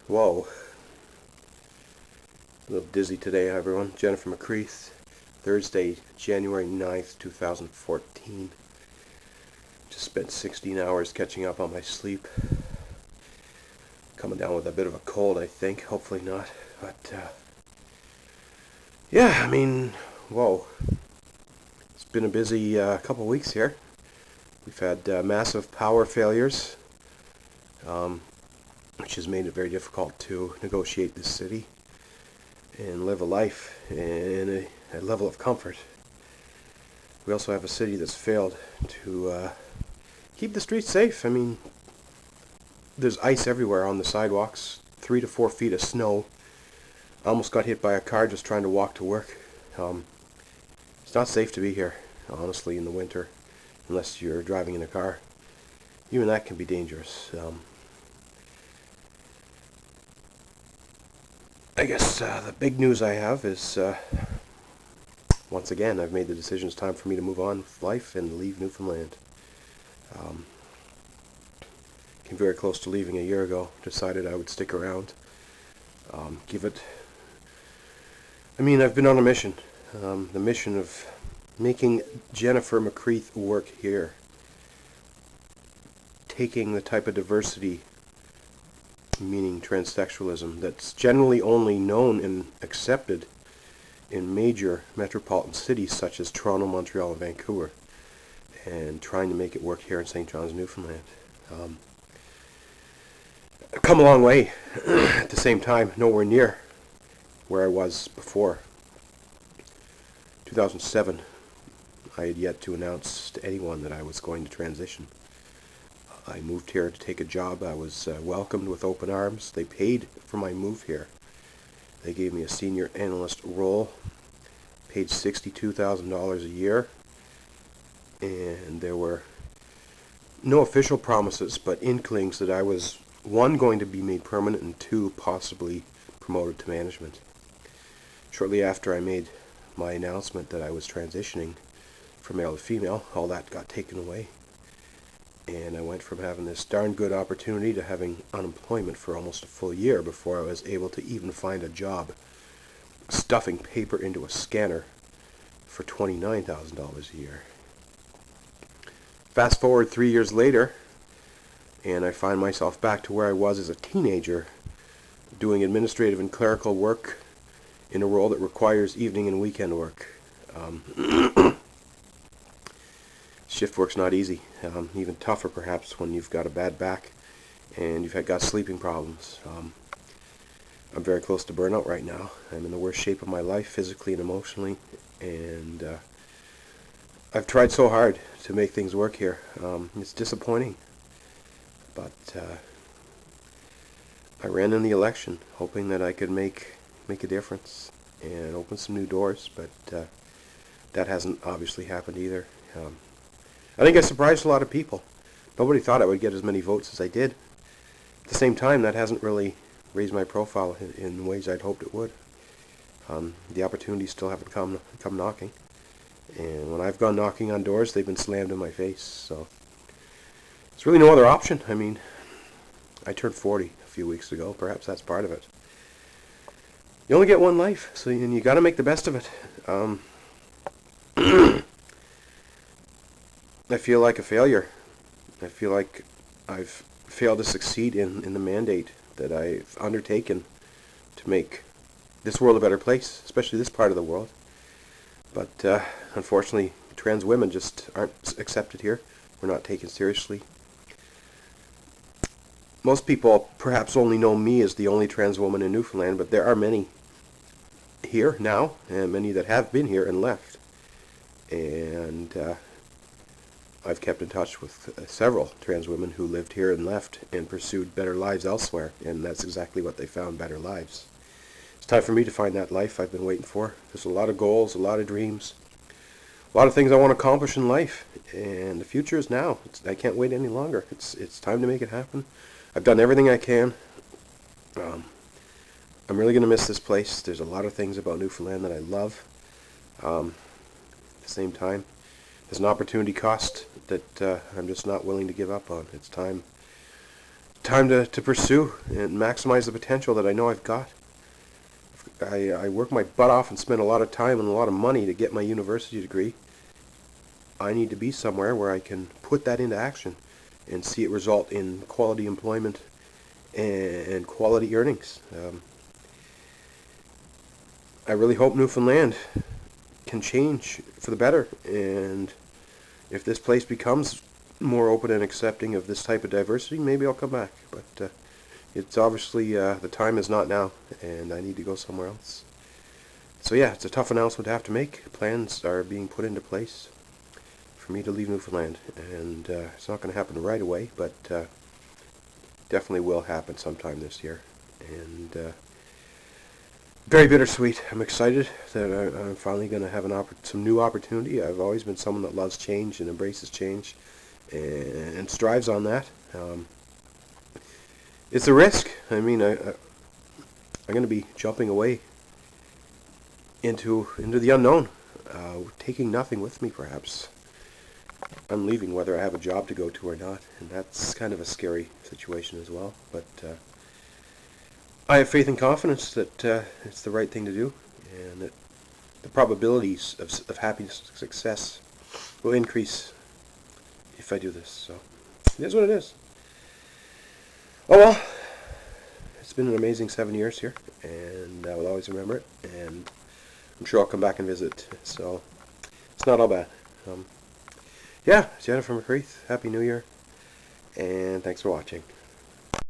Whoa. A little dizzy today, everyone. Jennifer McCreath, Thursday, January 9th, 2014. Just spent 16 hours catching up on my sleep. Coming down with a bit of a cold, I think. Hopefully not. But, yeah, whoa. It's been a busy couple weeks here. We've had massive power failures, which has made it very difficult to negotiate this city and live a life in a level of comfort. We also have a city that's failed to keep the streets safe. There's ice everywhere on the sidewalks, 3 to 4 feet of snow. I almost got hit by a car just trying to walk to work. It's not safe to be here, honestly, in the winter, unless you're driving in a car. Even that can be dangerous. I guess the big news I have is, once again, I've made the decision it's time for me to move on with life and leave Newfoundland. Came very close to leaving a year ago. Decided I would stick around. I've been on a mission. The mission of making Jennifer McCreath work here. Taking the type of diversity, meaning transsexualism, that's generally only known and accepted in major metropolitan cities such as Toronto, Montreal, and Vancouver, and trying to make it work here in St. John's, Newfoundland. I've come a long way. At the same time, nowhere near where I was before. 2007, I had yet to announce to anyone that I was going to transition. I moved here to take a job. I was welcomed with open arms. They paid for my move here. They gave me a senior analyst role, paid $62,000 a year, and there were no official promises, but inklings that I was, one, going to be made permanent, and two, possibly promoted to management. Shortly after I made my announcement that I was transitioning from male to female, all that got taken away. And I went from having this darn good opportunity to having unemployment for almost a full year before I was able to even find a job stuffing paper into a scanner for $29,000 a year. Fast forward 3 years later, and I find myself back to where I was as a teenager, doing administrative and clerical work in a role that requires evening and weekend work. Shift work's not easy, even tougher perhaps when you've got a bad back and you've got sleeping problems. I'm very close to burnout right now. I'm in the worst shape of my life, physically and emotionally, and I've tried so hard to make things work here. It's disappointing, but I ran in the election hoping that I could make a difference and open some new doors, but that hasn't obviously happened either. I think I surprised a lot of people. Nobody thought I would get as many votes as I did. At the same time, that hasn't really raised my profile in ways I'd hoped it would. The opportunities still haven't come knocking. And when I've gone knocking on doors, they've been slammed in my face. So there's really no other option. I turned 40 a few weeks ago. Perhaps that's part of it. You only get one life, so you got to make the best of it. I feel like a failure. I feel like I've failed to succeed in the mandate that I've undertaken to make this world a better place, especially this part of the world. But unfortunately, trans women just aren't accepted here. We're not taken seriously. Most people perhaps only know me as the only trans woman in Newfoundland, but there are many here now, and many that have been here and left. And I've kept in touch with several trans women who lived here and left and pursued better lives elsewhere, and that's exactly what they found, better lives. It's time for me to find that life I've been waiting for. There's a lot of goals, a lot of dreams, a lot of things I want to accomplish in life, and the future is now. I can't wait any longer. It's time to make it happen. I've done everything I can. I'm really going to miss this place. There's a lot of things about Newfoundland that I love. At the same time, there's an opportunity cost that I'm just not willing to give up on. It's time time to pursue and maximize the potential that I know I've got. I work my butt off and spend a lot of time and a lot of money to get my university degree. I need to be somewhere where I can put that into action and see it result in quality employment and quality earnings. I really hope Newfoundland can change for the better, and if this place becomes more open and accepting of this type of diversity, maybe I'll come back. But it's obviously the time is not now, and I need to go somewhere else. So yeah, it's a tough announcement to have to make. Plans are being put into place for me to leave Newfoundland, and it's not going to happen right away, but definitely will happen sometime this year. And very bittersweet. I'm excited that I'm finally going to have some new opportunity. I've always been someone that loves change and embraces change and strives on that. It's a risk. I mean, I'm going to be jumping away into the unknown, taking nothing with me, perhaps. I'm leaving whether I have a job to go to or not, and that's kind of a scary situation as well. But I have faith and confidence that it's the right thing to do, and that the probabilities of happiness and success will increase if I do this. So it is what it is. Oh well, it's been an amazing 7 years here, and I will always remember it, and I'm sure I'll come back and visit. So it's not all bad. Yeah, Jennifer McCreath, Happy New Year, and thanks for watching.